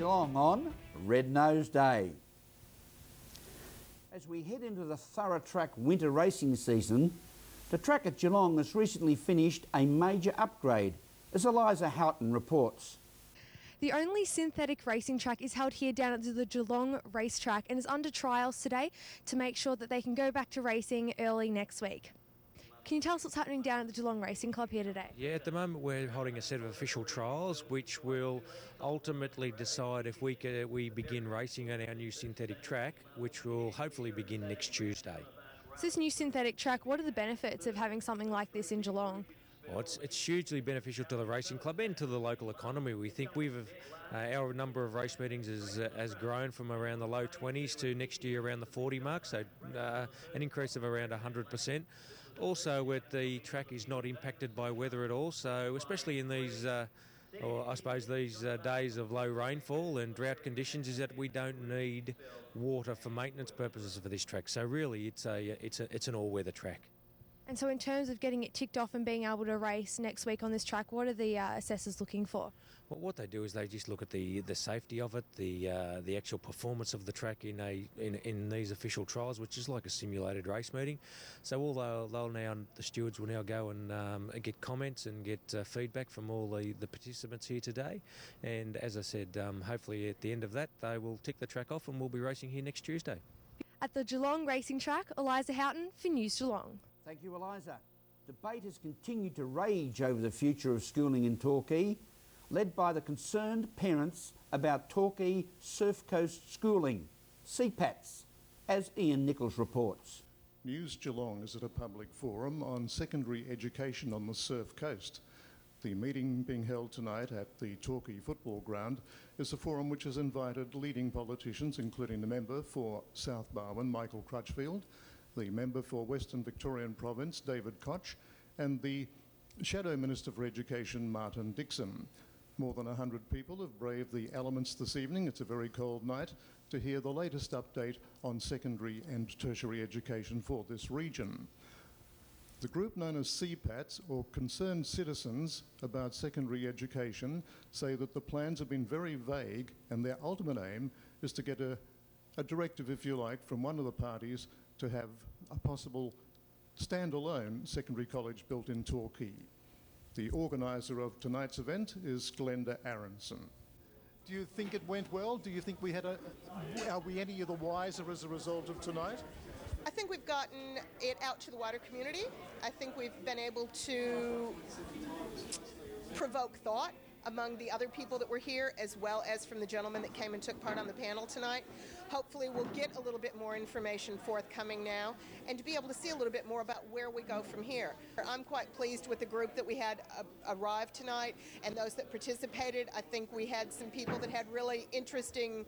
Geelong on Red Nose Day. As we head into the thorough track winter racing season, the track at Geelong has recently finished a major upgrade, as Eliza Houghton reports. The only synthetic racing track is held here down at the Geelong racetrack and is under trials today to make sure that they can go back to racing early next week. Can you tell us what's happening down at the Geelong Racing Club here today? Yeah, at the moment we're holding a set of official trials which will ultimately decide if we begin racing on our new synthetic track, which will hopefully begin next Tuesday. So this new synthetic track, what are the benefits of having something like this in Geelong? Well, it's hugely beneficial to the racing club and to the local economy. We think our number of race meetings has grown from around the low 20s to next year around the 40 mark, so an increase of around 100%. Also, the track is not impacted by weather at all, so especially in these days of low rainfall and drought conditions, is that we don't need water for maintenance purposes for this track. So really, it's an all-weather track. And so in terms of getting it ticked off and being able to race next week on this track, what are the assessors looking for? Well, what they do is they just look at the safety of it, the actual performance of the track in these official trials, which is like a simulated race meeting. So the stewards will now go and get comments and get feedback from all the participants here today. And as I said, hopefully at the end of that they will tick the track off and we'll be racing here next Tuesday. At the Geelong Racing Track, Eliza Houghton for News Geelong. Thank you, Eliza. Debate has continued to rage over the future of schooling in Torquay, led by the concerned parents about Torquay Surf Coast schooling, CPATs, as Ian Nichols reports. News Geelong is at a public forum on secondary education on the Surf Coast. The meeting being held tonight at the Torquay Football Ground is a forum which has invited leading politicians, including the member for South Barwon, Michael Crutchfield, the member for Western Victorian Province, David Koch, and the Shadow Minister for Education, Martin Dixon. More than 100 people have braved the elements this evening. It's a very cold night to hear the latest update on secondary and tertiary education for this region. The group known as CPATs, or Concerned Citizens About Secondary Education, say that the plans have been very vague and their ultimate aim is to get a directive, if you like, from one of the parties to have a possible standalone secondary college built in Torquay. The organiser of tonight's event is Glenda Aronson. Do you think it went well? Do you think are we any of the wiser as a result of tonight? I think we've gotten it out to the wider community. I think we've been able to provoke thought among the other people that were here, as well as from the gentleman that came and took part on the panel tonight. Hopefully we'll get a little bit more information forthcoming now and to be able to see a little bit more about where we go from here. I'm quite pleased with the group that we had arrive tonight and those that participated. I think we had some people that had really interesting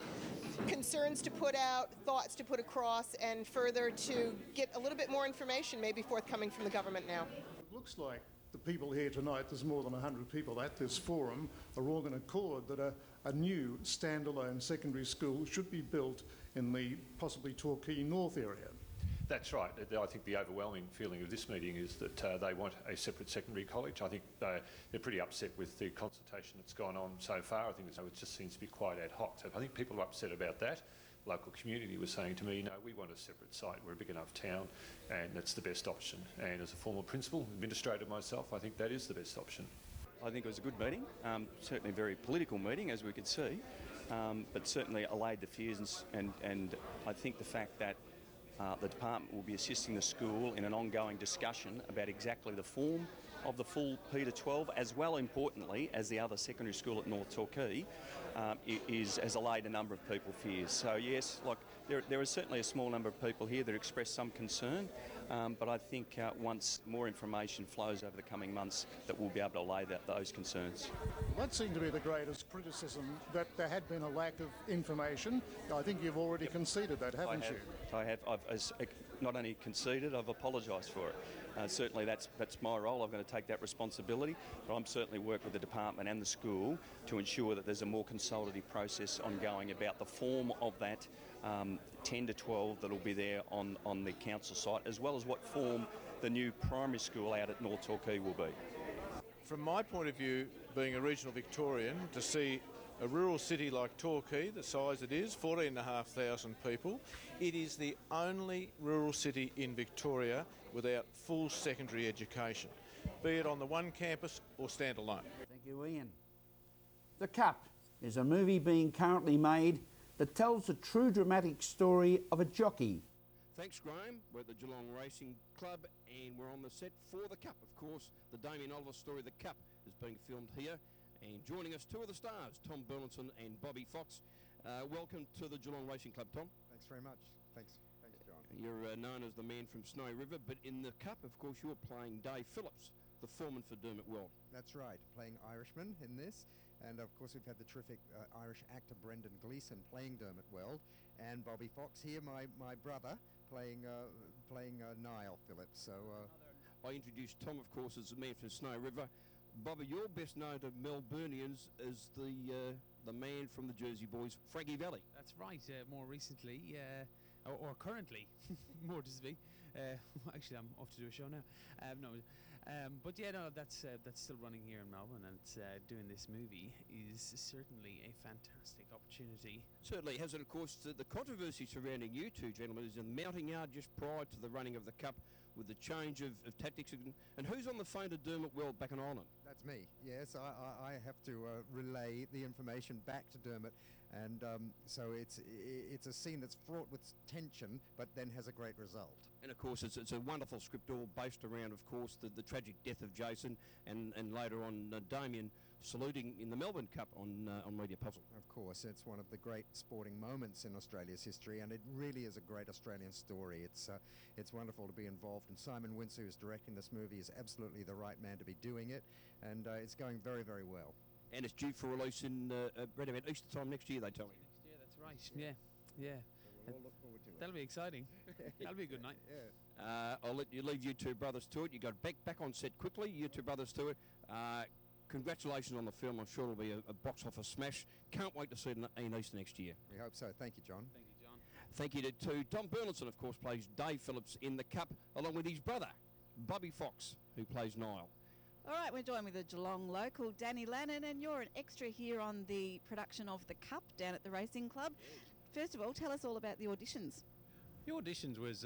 concerns to put out, thoughts to put across, and further to get a little bit more information maybe forthcoming from the government now. It looks like the people here tonight, there's more than 100 people at this forum, are all in accord that a new standalone secondary school should be built in the possibly Torquay North area. That's right. I think the overwhelming feeling of this meeting is that they want a separate secondary college. I think they're pretty upset with the consultation that's gone on so far. I think it just seems to be quite ad hoc. So I think people are upset about that. Local community was saying to me, no, we want a separate site. We're a big enough town and that's the best option. And as a former principal, administrator myself, I think that is the best option. I think it was a good meeting, certainly a very political meeting, as we could see, but certainly allayed the fears and I think the fact that the department will be assisting the school in an ongoing discussion about exactly the form of the full Pt2, as well importantly as the other secondary school at North Torquay, has allayed a number of people's fears. So yes, like there is certainly a small number of people here that express some concern, but I think once more information flows over the coming months that we'll be able to allay those concerns. That seemed to be the greatest criticism, that there had been a lack of information. I think you've already conceded that, haven't you? I have. I've not only conceded, I've apologised for it. Certainly that's my role. I'm going to take that responsibility, but I'm certainly work with the department and the school to ensure that there's a more consultative process ongoing about the form of that 10 to 12 that will be there on the council site, as well as what form the new primary school out at North Torquay will be. From my point of view, being a regional Victorian, to see a rural city like Torquay, the size it is, 14,500 people, it is the only rural city in Victoria without full secondary education, be it on the one campus or standalone. Thank you, Ian. The Cup is a movie being currently made that tells the true dramatic story of a jockey. Thanks, Graham. We're at the Geelong Racing Club and we're on the set for The Cup. Of course, the Damien Oliver story, The Cup, is being filmed here. And joining us, two of the stars, Tom Burlinson and Bobby Fox. Welcome to the Geelong Racing Club, Tom. Thanks very much. Thanks, John. You're known as the man from Snowy River, but in The Cup, of course, you're playing Dave Phillips, the foreman for Dermot Weld. That's right, playing Irishman in this. And of course, we've had the terrific Irish actor Brendan Gleeson playing Dermot Weld, and Bobby Fox here, my brother, playing Niall Phillips. So I introduced Tom, of course, as the man from Snowy River. Bobby, you're best known to Melburnians as the man from the Jersey Boys, Fraggy Valley. That's right. More recently, or currently, more to speak. Actually, I'm off to do a show now. But yeah, no, that's still running here in Melbourne, and doing this movie is certainly a fantastic opportunity. Certainly has it, of course. The controversy surrounding you two gentlemen is in mounting out just prior to the running of the Cup, with the change of tactics. And who's on the phone to Dermot Weld back in Ireland? That's me, yes. I have to relay the information back to Dermot, and so it's a scene that's fraught with tension, but then has a great result. And of course, it's a wonderful script all based around, of course, the tragic death of Jason, and later on Damien saluting in the Melbourne Cup on Media Puzzle. Of course, it's one of the great sporting moments in Australia's history, and it really is a great Australian story. It's wonderful to be involved, and Simon Windsor, who's directing this movie, is absolutely the right man to be doing it, and it's going very, very well. And it's due for release in right about Easter time next year, they tell me. Next year, that's right. Yeah. So we'll all look forward to it. That'll be exciting. That'll be a good night. Yeah. I'll leave you two brothers to it. You got back on set quickly. You two brothers to it. Congratulations on the film. I'm sure it'll be a box office smash. Can't wait to see it in Easter next year. We hope so. Thank you, John. Thank you, John. Thank you to Tom Burlinson, of course, plays Dave Phillips in The Cup, along with his brother, Bobby Fox, who plays Niall. All right, we're joined with the Geelong local, Danny Lannon, and you're an extra here on the production of The Cup down at the Racing Club. First of all, tell us all about the auditions. The auditions was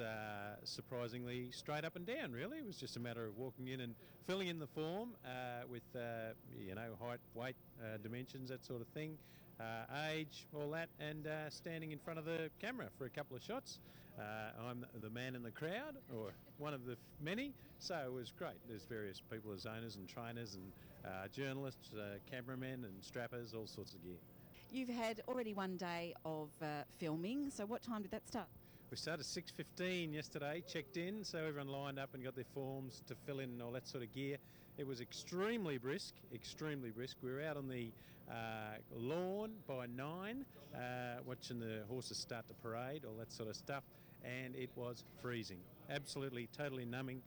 surprisingly straight up and down, really. It was just a matter of walking in and filling in the form with, height, weight, dimensions, that sort of thing, age, all that, and standing in front of the camera for a couple of shots. I'm the man in the crowd, or one of the many, so it was great. There's various people as owners and trainers and journalists, cameramen and strappers, all sorts of gear. You've had already one day of filming, so what time did that start? We started 6:15 yesterday, checked in, so everyone lined up and got their forms to fill in and all that sort of gear. It was extremely brisk, extremely brisk. We were out on the lawn by 9, watching the horses start to parade, all that sort of stuff, and it was freezing. Absolutely, totally numbing.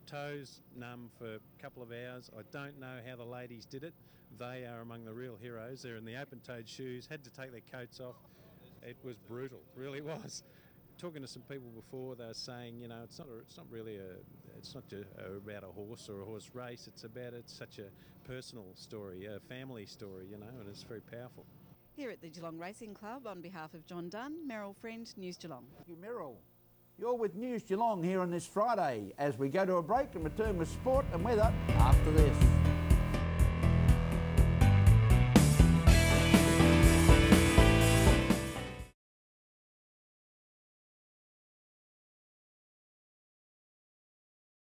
Toes numb for a couple of hours. I don't know how the ladies did it. They are among the real heroes. They're in the open-toed shoes, had to take their coats off. It was brutal, really was. Talking to some people before, they were saying, it's not just about a horse or a horse race. It's such a personal story, a family story, and it's very powerful. Here at the Geelong Racing Club, on behalf of John Dunn, Meryl Friend, News Geelong. Thank you, Meryl. You're with News Geelong here on this Friday as we go to a break and return with sport and weather after this.